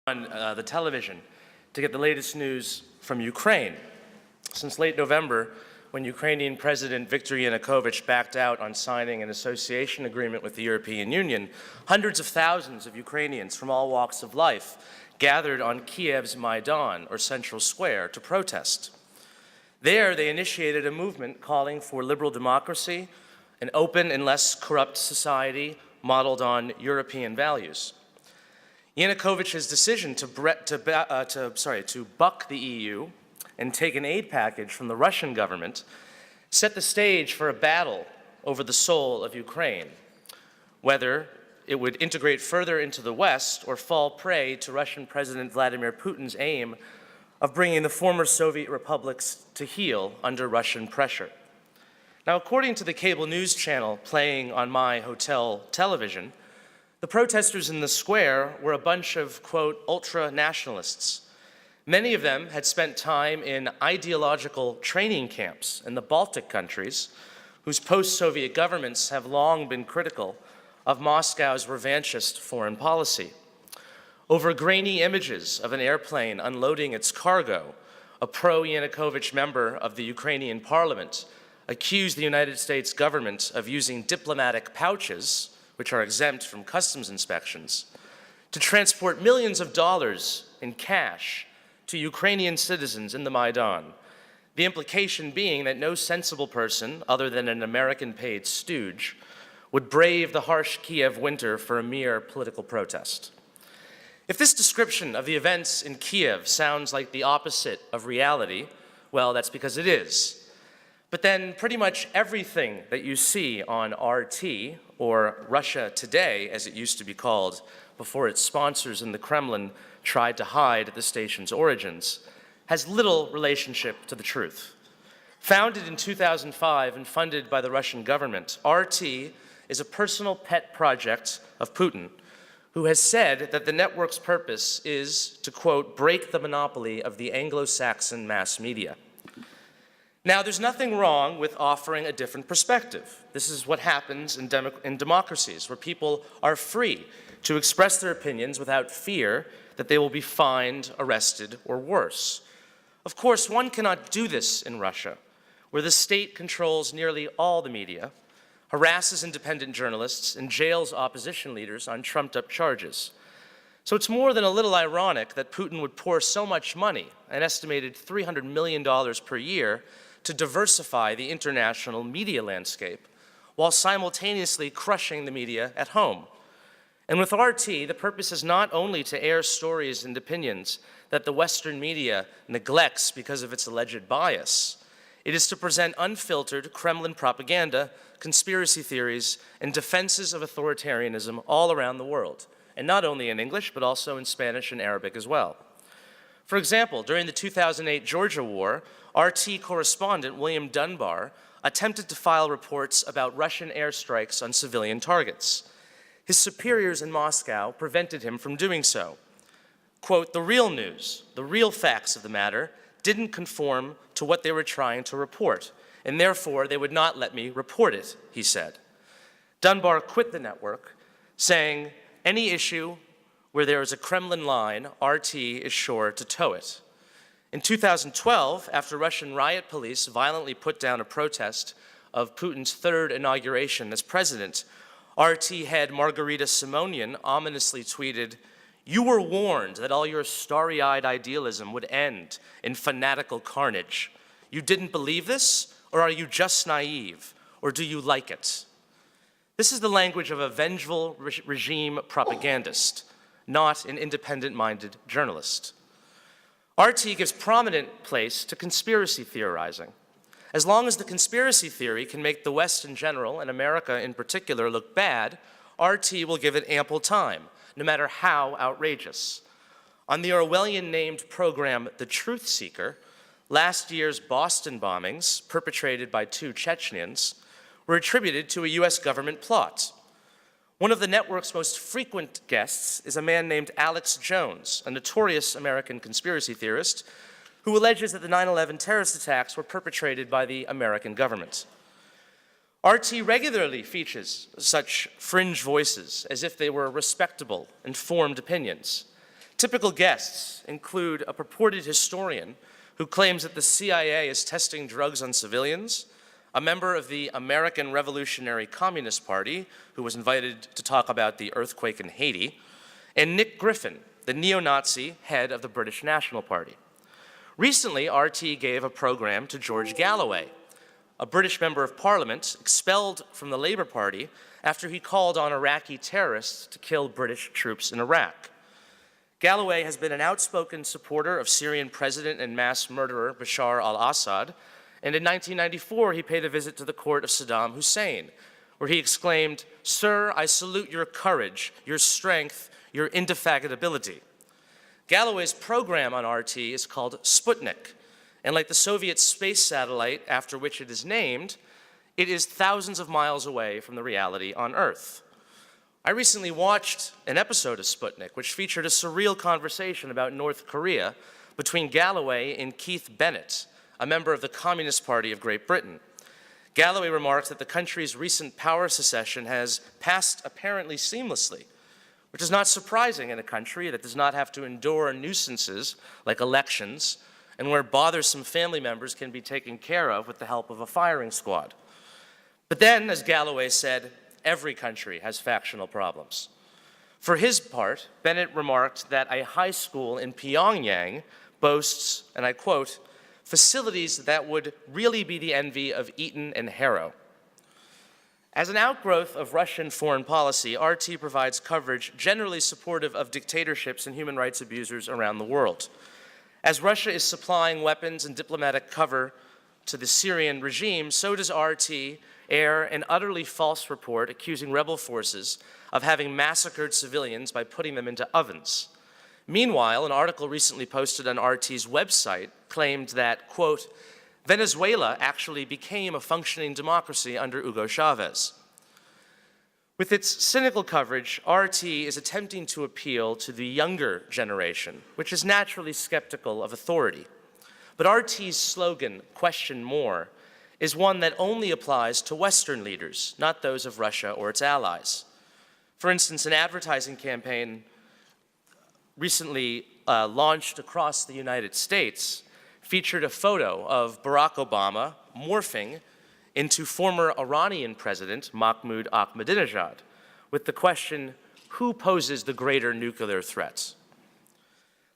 on the television to get the latest news from Ukraine. Since late November, when Ukrainian President Viktor Yanukovych backed out on signing an association agreement with the European Union, hundreds of thousands of Ukrainians from all walks of life gathered on Kiev's Maidan, or Central Square, to protest. There, they initiated a movement calling for liberal democracy, an open and less corrupt society modeled on European values. Yanukovych's decision to buck the EU and take an aid package from the Russian government set the stage for a battle over the soul of Ukraine, whether it would integrate further into the West or fall prey to Russian President Vladimir Putin's aim of bringing the former Soviet republics to heel under Russian pressure. Now, according to the cable news channel playing on my hotel television, the protesters in the square were a bunch of, quote, ultra-nationalists. Many of them had spent time in ideological training camps in the Baltic countries, whose post-Soviet governments have long been critical of Moscow's revanchist foreign policy. Over grainy images of an airplane unloading its cargo, a pro-Yanukovych member of the Ukrainian parliament accused the United States government of using diplomatic pouches, which are exempt from customs inspections, to transport millions of dollars in cash to Ukrainian citizens in the Maidan, the implication being that no sensible person, other than an American-paid stooge, would brave the harsh Kiev winter for a mere political protest. If this description of the events in Kiev sounds like the opposite of reality, well, that's because it is. But then pretty much everything that you see on RT, or Russia Today, as it used to be called before its sponsors in the Kremlin tried to hide the station's origins, has little relationship to the truth. Founded in 2005 and funded by the Russian government, RT is a personal pet project of Putin, who has said that the network's purpose is to, quote, break the monopoly of the Anglo-Saxon mass media. Now, there's nothing wrong with offering a different perspective. This is what happens in democracies, where people are free to express their opinions without fear that they will be fined, arrested, or worse. Of course, one cannot do this in Russia, where the state controls nearly all the media, harasses independent journalists, and jails opposition leaders on trumped-up charges. So it's more than a little ironic that Putin would pour so much money, an estimated $300 million per year, to diversify the international media landscape, while simultaneously crushing the media at home. And with RT, the purpose is not only to air stories and opinions that the Western media neglects because of its alleged bias. It is to present unfiltered Kremlin propaganda, conspiracy theories, and defenses of authoritarianism all around the world, and not only in English, but also in Spanish and Arabic as well. For example, during the 2008 Georgia War, RT correspondent William Dunbar attempted to file reports about Russian airstrikes on civilian targets. His superiors in Moscow prevented him from doing so. Quote, the real news, the real facts of the matter didn't conform to what they were trying to report, and therefore they would not let me report it, he said. Dunbar quit the network, saying, any issue where there is a Kremlin line, RT is sure to toe it. In 2012, after Russian riot police violently put down a protest of Putin's third inauguration as president, RT head Margarita Simonian ominously tweeted, you were warned that all your starry-eyed idealism would end in fanatical carnage. You didn't believe this, or are you just naive, or do you like it? This is the language of a vengeful regime propagandist, not an independent-minded journalist. RT gives prominent place to conspiracy theorizing. As long as the conspiracy theory can make the West in general, and America in particular, look bad, RT will give it ample time, no matter how outrageous. On the Orwellian-named program The Truth Seeker, last year's Boston bombings, perpetrated by 2 Chechens, were attributed to a US government plot. One of the network's most frequent guests is a man named Alex Jones, a notorious American conspiracy theorist who alleges that the 9/11 terrorist attacks were perpetrated by the American government. RT regularly features such fringe voices as if they were respectable, informed opinions. Typical guests include a purported historian who claims that the CIA is testing drugs on civilians, a member of the American Revolutionary Communist Party who was invited to talk about the earthquake in Haiti, and Nick Griffin, the neo-Nazi head of the British National Party. Recently, RT gave a program to George Galloway, a British member of parliament expelled from the Labour Party after he called on Iraqi terrorists to kill British troops in Iraq. Galloway has been an outspoken supporter of Syrian president and mass murderer Bashar al-Assad, and in 1994 he paid a visit to the court of Saddam Hussein, where he exclaimed, "Sir, I salute your courage, your strength, your indefatigability." Galloway's program on RT is called Sputnik, and like the Soviet space satellite after which it is named, it is thousands of miles away from the reality on Earth. I recently watched an episode of Sputnik, which featured a surreal conversation about North Korea between Galloway and Keith Bennett, a member of the Communist Party of Great Britain. Galloway remarks that the country's recent power secession has passed apparently seamlessly, which is not surprising in a country that does not have to endure nuisances like elections and where bothersome family members can be taken care of with the help of a firing squad. But then, as Galloway said, every country has factional problems. For his part, Bennett remarked that a high school in Pyongyang boasts, and I quote, facilities that would really be the envy of Eton and Harrow. As an outgrowth of Russian foreign policy, RT provides coverage generally supportive of dictatorships and human rights abusers around the world. As Russia is supplying weapons and diplomatic cover to the Syrian regime, so does RT air an utterly false report accusing rebel forces of having massacred civilians by putting them into ovens. Meanwhile, an article recently posted on RT's website claimed that, quote, Venezuela actually became a functioning democracy under Hugo Chavez. With its cynical coverage, RT is attempting to appeal to the younger generation, which is naturally skeptical of authority. But RT's slogan, "Question more," is one that only applies to Western leaders, not those of Russia or its allies. For instance, an advertising campaign recently launched across the United States featured a photo of Barack Obama morphing into former Iranian President Mahmoud Ahmadinejad with the question, who poses the greater nuclear threats?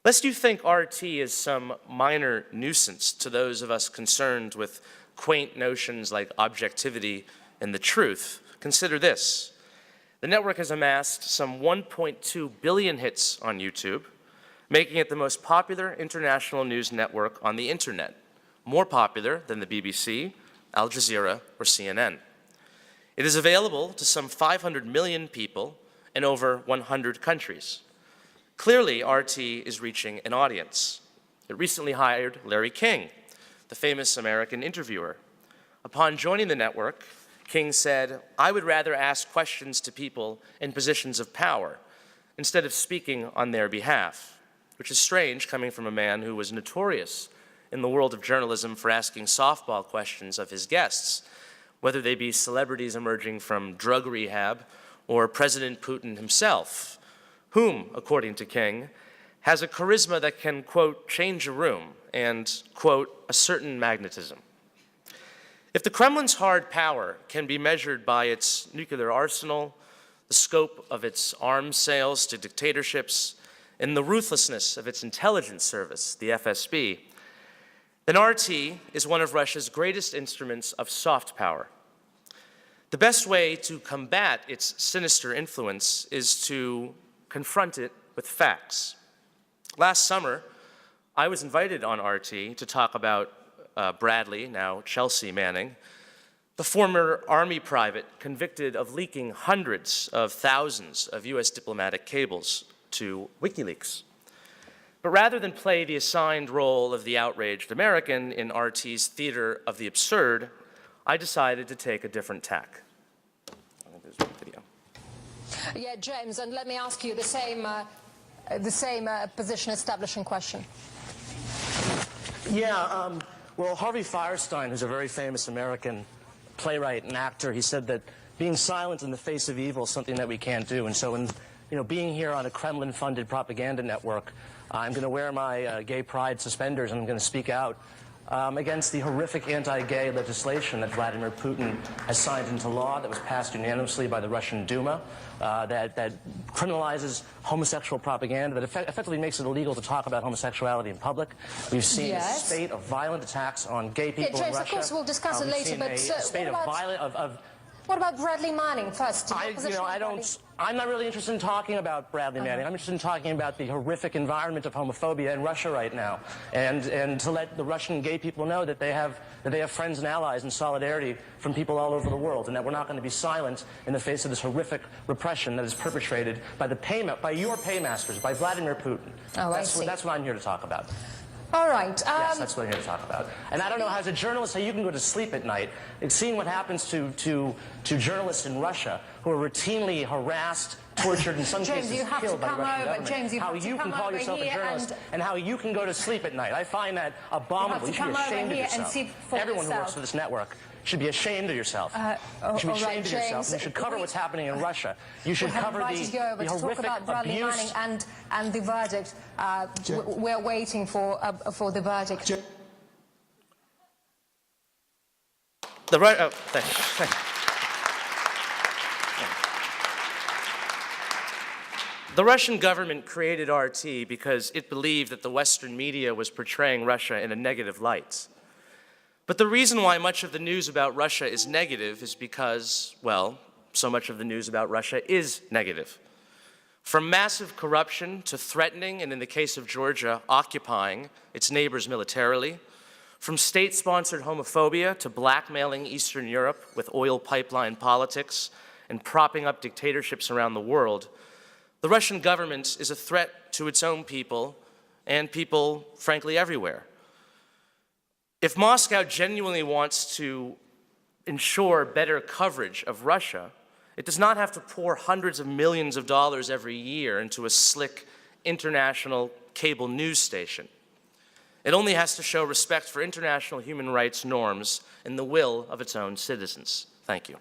Lest you think RT is some minor nuisance to those of us concerned with quaint notions like objectivity and the truth, consider this. The network has amassed some 1.2 billion hits on YouTube, making it the most popular international news network on the internet, more popular than the BBC, Al Jazeera, or CNN. It is available to some 500 million people in over 100 countries. Clearly, RT is reaching an audience. It recently hired Larry King, the famous American interviewer. Upon joining the network, King said, "I would rather ask questions to people in positions of power instead of speaking on their behalf," which is strange coming from a man who was notorious in the world of journalism for asking softball questions of his guests, whether they be celebrities emerging from drug rehab or President Putin himself, whom, according to King, has a charisma that can, quote, change a room and, quote, a certain magnetism. If the Kremlin's hard power can be measured by its nuclear arsenal, the scope of its arms sales to dictatorships, and the ruthlessness of its intelligence service, the FSB, then RT is one of Russia's greatest instruments of soft power. The best way to combat its sinister influence is to confront it with facts. Last summer, I was invited on RT to talk about Bradley, now Chelsea Manning, the former Army private convicted of leaking hundreds of thousands of US diplomatic cables to WikiLeaks. But rather than play the assigned role of the outraged American in RT's theater of the absurd, I decided to take a different tack. Yeah, James, and let me ask you the same position establishing question. Yeah, well, Harvey Fierstein, who's a very famous American playwright and actor, he said that being silent in the face of evil is something that we can't do. And so in being here on a Kremlin-funded propaganda network, I'm going to wear my gay pride suspenders and I'm going to speak out against the horrific anti-gay legislation that Vladimir Putin has signed into law that was passed unanimously by the Russian Duma that criminalizes homosexual propaganda, that effectively makes it illegal to talk about homosexuality in public. We've seen a spate of violent attacks on gay people in James, Russia. of course, we'll discuss it later, but what about Bradley Manning first? I'm not really interested in talking about Bradley Manning. I'm interested in talking about the horrific environment of homophobia in Russia right now, and to let the Russian gay people know that they have friends and allies and solidarity from people all over the world, and that we're not going to be silent in the face of this horrific repression that is perpetrated by your paymasters, by Vladimir Putin. Oh, that's what I'm here to talk about. All right. Yes, that's what I'm here to talk about. And I don't know, as a journalist, how you can go to sleep at night and seeing what happens to journalists in Russia who are routinely harassed, tortured, in some cases killed by the Russian government. James, how you can call yourself a journalist and how you can go to sleep at night. I find that abominable. You should be ashamed of yourself. Everyone who works for this network should be ashamed of yourself. You should be ashamed of yourself. And you should cover what's happening in Russia. You should cover the horrific abuse. And the verdict. We're waiting for the verdict. The Russian government created RT because it believed that the Western media was portraying Russia in a negative light. But the reason why much of the news about Russia is negative is because, well, so much of the news about Russia is negative. From massive corruption to threatening, and in the case of Georgia, occupying its neighbors militarily, from state-sponsored homophobia to blackmailing Eastern Europe with oil pipeline politics and propping up dictatorships around the world, the Russian government is a threat to its own people and people, frankly, everywhere. If Moscow genuinely wants to ensure better coverage of Russia, it does not have to pour hundreds of millions of dollars every year into a slick international cable news station. It only has to show respect for international human rights norms and the will of its own citizens. Thank you.